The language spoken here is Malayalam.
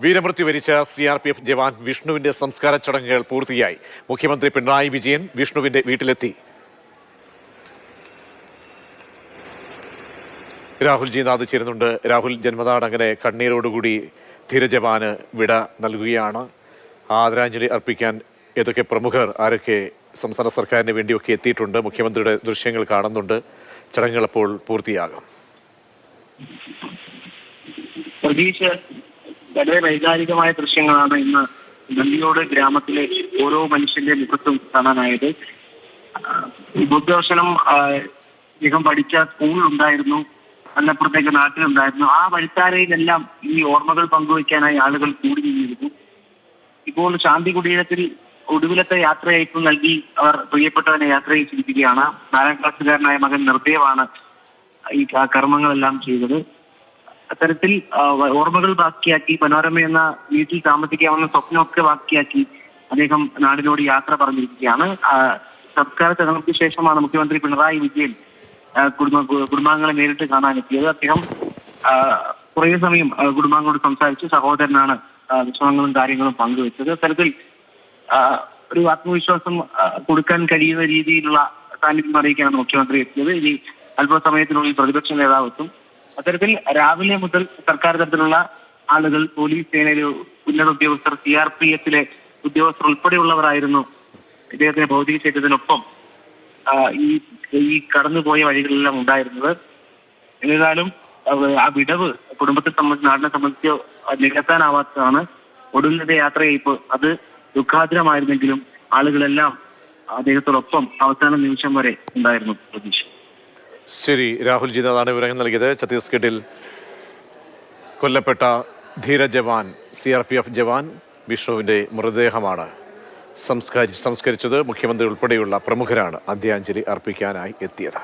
വീരമൃത്യു വരിച്ച CRPF ജവാൻ വിഷ്ണുവിന്റെ സംസ്കാര ചടങ്ങുകൾ പൂർത്തിയായി. മുഖ്യമന്ത്രി പിണറായി വിജയൻ വിഷ്ണുവിന്റെ വീട്ടിലെത്തി. രാഹുൽ ജിനാഥ് ചേരുന്നുണ്ട്. രാഹുൽ, ജന്മനാട് അങ്ങനെ കണ്ണീരോടുകൂടി ധീരജവാന് വിട നൽകുകയാണ്. ആദരാഞ്ജലി അർപ്പിക്കാൻ ഏതൊക്കെ പ്രമുഖർ, ആരൊക്കെ സംസ്ഥാന സർക്കാരിന് വേണ്ടിയൊക്കെ എത്തിയിട്ടുണ്ട്? മുഖ്യമന്ത്രിയുടെ ദൃശ്യങ്ങൾ കാണുന്നുണ്ട്. ചടങ്ങുകൾ അപ്പോൾ പൂർത്തിയാകും. വളരെ വൈകാരികമായ ദൃശ്യങ്ങളാണ് ഇന്ന് നന്ദിയോട് ഗ്രാമത്തിലെ ഓരോ മനുഷ്യന്റെ മുഖത്തും കാണാനായത്. ബുദ്ധദർശനം അദ്ദേഹം പഠിച്ച സ്കൂളിലുണ്ടായിരുന്നു, അതിനപ്പുറത്തേക്ക് നാട്ടിലുണ്ടായിരുന്നു. ആ വഴിത്താരയിലെല്ലാം ഈ ഓർമ്മകൾ പങ്കുവയ്ക്കാനായി ആളുകൾ കൂടി നിന്നിരുന്നു. ഇപ്പോൾ ശാന്തി കുടീരത്തിൽ ഒടുവിലത്തെ യാത്രയയപ്പ് നൽകി അവർ പ്രിയപ്പെട്ടവനെ യാത്രയച്ചിരിക്കുകയാണ്. 4ാം ക്ലാസ്സുകാരനായ മകൻ നിർഭയമാണ് ഈ കർമ്മങ്ങളെല്ലാം ചെയ്തത്. അത്തരത്തിൽ ഓർമ്മകൾ ബാക്കിയാക്കി മനോരമ എന്ന വീട്ടിൽ താമസിക്കാവുന്ന സ്വപ്നമൊക്കെ ബാക്കിയാക്കി അദ്ദേഹം നാടിനോട് യാത്ര പറഞ്ഞിരിക്കുകയാണ്. സർക്കാർ ചടങ്ങുകൾക്ക് ശേഷമാണ് മുഖ്യമന്ത്രി പിണറായി വിജയൻ കുടുംബാംഗങ്ങളെ നേരിട്ട് കാണാനെത്തിയത്. അദ്ദേഹം കുറേ സമയം കുടുംബാംഗങ്ങളോട് സംസാരിച്ചു. സഹോദരനാണ് വിഷമങ്ങളും കാര്യങ്ങളും പങ്കുവെച്ചത്. അത്തരത്തിൽ ഒരു ആത്മവിശ്വാസം കൊടുക്കാൻ കഴിയുന്ന രീതിയിലുള്ള സാന്നിധ്യം അറിയിക്കാനാണ് മുഖ്യമന്ത്രി എത്തിയത്. ഇനി അല്പസമയത്തിനുള്ളിൽ പ്രതിപക്ഷ നേതാവ് എത്തും. അത്തരത്തിൽ രാവിലെ മുതൽ സർക്കാർ തലത്തിലുള്ള ആളുകൾ, പോലീസ് സേനയിലെ ഉന്നത ഉദ്യോഗസ്ഥർ, CRPF ഉദ്യോഗസ്ഥർ ഉൾപ്പെടെയുള്ളവരായിരുന്നു ഇദ്ദേഹത്തിന്റെ ഭൗതിക ശരീരത്തിനൊപ്പം ഈ കടന്നുപോയ വഴികളിലെല്ലാം ഉണ്ടായിരുന്നത്. എന്നിരുന്നാലും ആ വിടവ് കുടുംബത്തെ സംബന്ധിച്ച്, നാടിനെ സംബന്ധിച്ച് നികത്താനാവാത്തതാണ്. ഒടുവിലത്തെ യാത്രയയപ്പ് അത് ദുഃഖാതിരമായിരുന്നെങ്കിലും ആളുകളെല്ലാം അദ്ദേഹത്തോടൊപ്പം അവസാന നിമിഷം വരെ ഉണ്ടായിരുന്നു. പ്രതീക്ഷ. ശരി, രാഹുൽ ജിനാഥാണ് വിവരങ്ങൾ നൽകിയത്. ഛത്തീസ്ഗഡിൽ കൊല്ലപ്പെട്ട ധീരജവാൻ CRPF ജവാൻ വിഷ്ണുവിന്റെ മൃതദേഹമാണ് സംസ്കരിച്ചത്. മുഖ്യമന്ത്രി ഉൾപ്പെടെയുള്ള പ്രമുഖരാണ് അന്ത്യാഞ്ജലി അർപ്പിക്കാനായി എത്തിയത്.